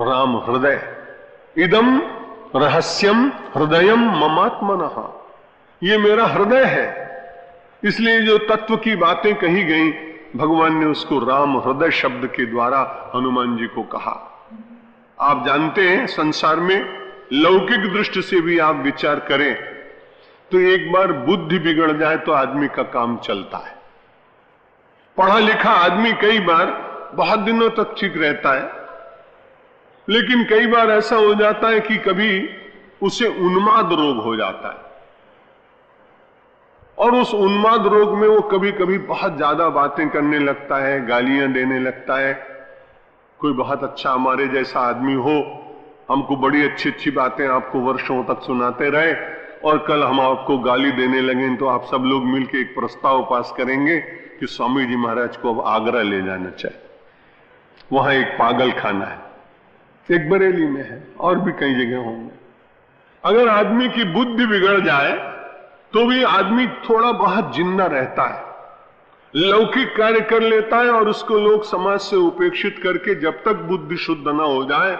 राम हृदय, इदम रहस्यम हृदयम ममात्मनः, ये मेरा हृदय है। इसलिए जो तत्व की बातें कही गई, भगवान ने उसको राम हृदय शब्द के द्वारा हनुमान जी को कहा। आप जानते हैं, संसार में लौकिक दृष्टि से भी आप विचार करें तो एक बार बुद्धि बिगड़ जाए तो आदमी का काम चलता है। पढ़ा लिखा आदमी कई बार बहुत दिनों तक ठीक रहता है, लेकिन कई बार ऐसा हो जाता है कि कभी उसे उन्माद रोग हो जाता है, और उस उन्माद रोग में वो कभी कभी बहुत ज्यादा बातें करने लगता है, गालियां देने लगता है। कोई बहुत अच्छा हमारे जैसा आदमी हो, हमको बड़ी अच्छी अच्छी बातें आपको वर्षों तक सुनाते रहे, और कल हम आपको गाली देने लगे तो आप सब लोग मिलकर एक प्रस्ताव पास करेंगे कि स्वामी जी महाराज को अब आगरा ले जाना चाहिए, वहां एक पागल खाना है, एक बरेली में है और भी कई जगह होंगे। अगर आदमी की बुद्धि बिगड़ जाए तो भी आदमी थोड़ा बहुत जिंदा रहता है, लौकिक कार्य कर लेता है, और उसको लोग समाज से उपेक्षित करके जब तक बुद्धि शुद्ध ना हो जाए,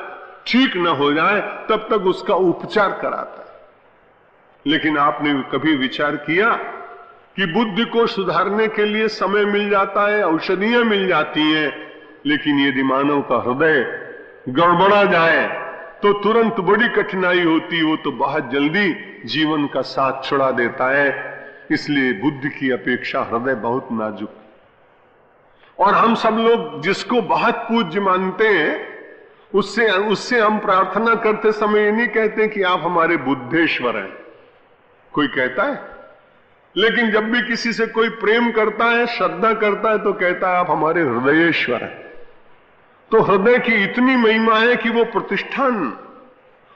ठीक ना हो जाए, तब तक उसका उपचार कराता है। लेकिन आपने कभी विचार किया कि बुद्धि को सुधारने के लिए समय मिल जाता है, औषधियां मिल जाती हैं, लेकिन यदि मानव का हृदय गड़बड़ा जाए तो तुरंत बड़ी कठिनाई होती, वो तो बहुत जल्दी जीवन का साथ छुड़ा देता है। इसलिए बुद्धि की अपेक्षा हृदय बहुत नाजुक, और हम सब लोग जिसको बहुत पूज्य मानते हैं उससे हम प्रार्थना करते समय ये नहीं कहते कि आप हमारे बुद्धेश्वर हैं, कोई कहता है। लेकिन जब भी किसी से कोई प्रेम करता है, श्रद्धा करता है, तो कहता है आप हमारे हृदयेश्वर हैं। तो हृदय की इतनी महिमा है कि वो प्रतिष्ठान,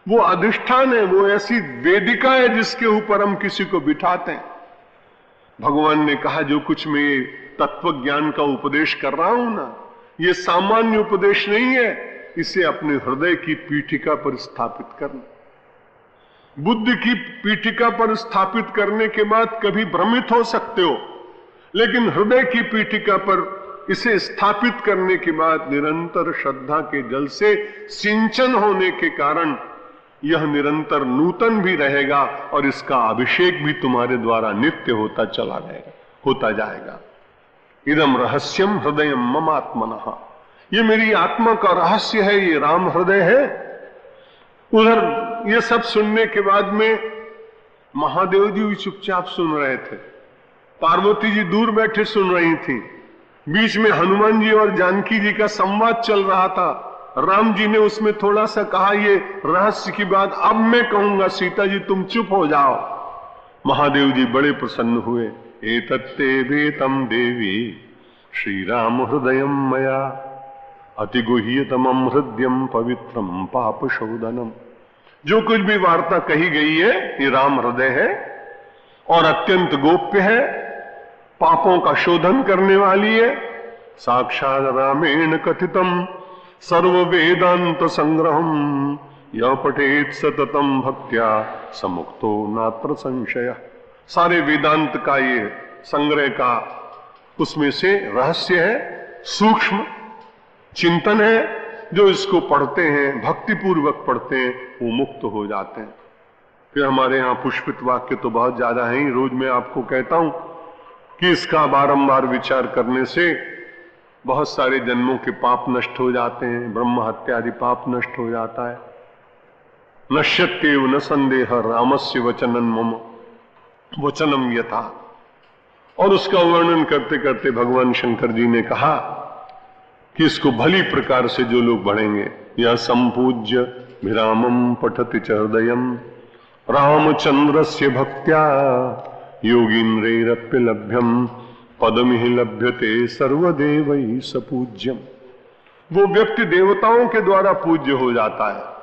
वो अधिष्ठान है, वो ऐसी वेदिका है जिसके ऊपर हम किसी को बिठाते हैं। भगवान ने कहा जो कुछ मैं तत्व ज्ञान का उपदेश कर रहा हूं ना, ये सामान्य उपदेश नहीं है, इसे अपने हृदय की पीठिका पर स्थापित करना। बुद्धि की पीठिका पर स्थापित करने के बाद कभी भ्रमित हो सकते हो, लेकिन हृदय की पीठिका पर इसे स्थापित करने के बाद निरंतर श्रद्धा के जल से सिंचन होने के कारण यह निरंतर नूतन भी रहेगा, और इसका अभिषेक भी तुम्हारे द्वारा नित्य होता जाएगा। इदम रहस्यम हृदयम ममात्मनः, ये मेरी आत्मा का रहस्य है, ये राम हृदय है। उधर ये सब सुनने के बाद में महादेव जी भी चुपचाप सुन रहे थे, पार्वती जी दूर बैठे सुन रही थी, बीच में हनुमान जी और जानकी जी का संवाद चल रहा था। राम जी ने उसमें थोड़ा सा कहा, ये रहस्य की बात अब मैं कहूंगा, सीता जी तुम चुप हो जाओ। महादेव जी बड़े प्रसन्न हुए। एतत्ते वेतम देवी श्री राम हृदयम मया अति गुह्यतमम हृदयम पवित्रम पाप शोधनम। जो कुछ भी वार्ता कही गई है ये राम हृदय है और अत्यंत गोप्य है, पापों का शोधन करने वाली है। साक्षात रामेण कथितम सर्व वेदांत संग्रहम यह पठेत सततम भक्त्या समुक्तो नात्र संशय। सारे वेदांत का ये संग्रह का उसमें से रहस्य है, सूक्ष्म चिंतन है। जो इसको पढ़ते हैं, भक्ति पूर्वक पढ़ते हैं, वो मुक्त हो जाते हैं। फिर हमारे यहाँ पुष्पित वाक्य तो बहुत ज्यादा है ही, रोज मैं आपको कहता हूं कि इसका बारंबार विचार करने से बहुत सारे जन्मों के पाप नष्ट हो जाते हैं, ब्रह्म हत्या आदि पाप नष्ट हो जाता है। नश्यत्येव न संदेह रामस्य वचनम मम वचनम यथा। और उसका वर्णन करते करते भगवान शंकर जी ने कहा कि इसको भली प्रकार से जो लोग पढ़ेंगे, यह संपूज्य विरामम पठति च हृदयम रामचंद्रस्य भक्त्या योगीन्द्रैरप्य लभ्यम पदमिहि लभ्यते सर्वदेवैः सपूज्यम। वो व्यक्ति देवताओं के द्वारा पूज्य हो जाता है।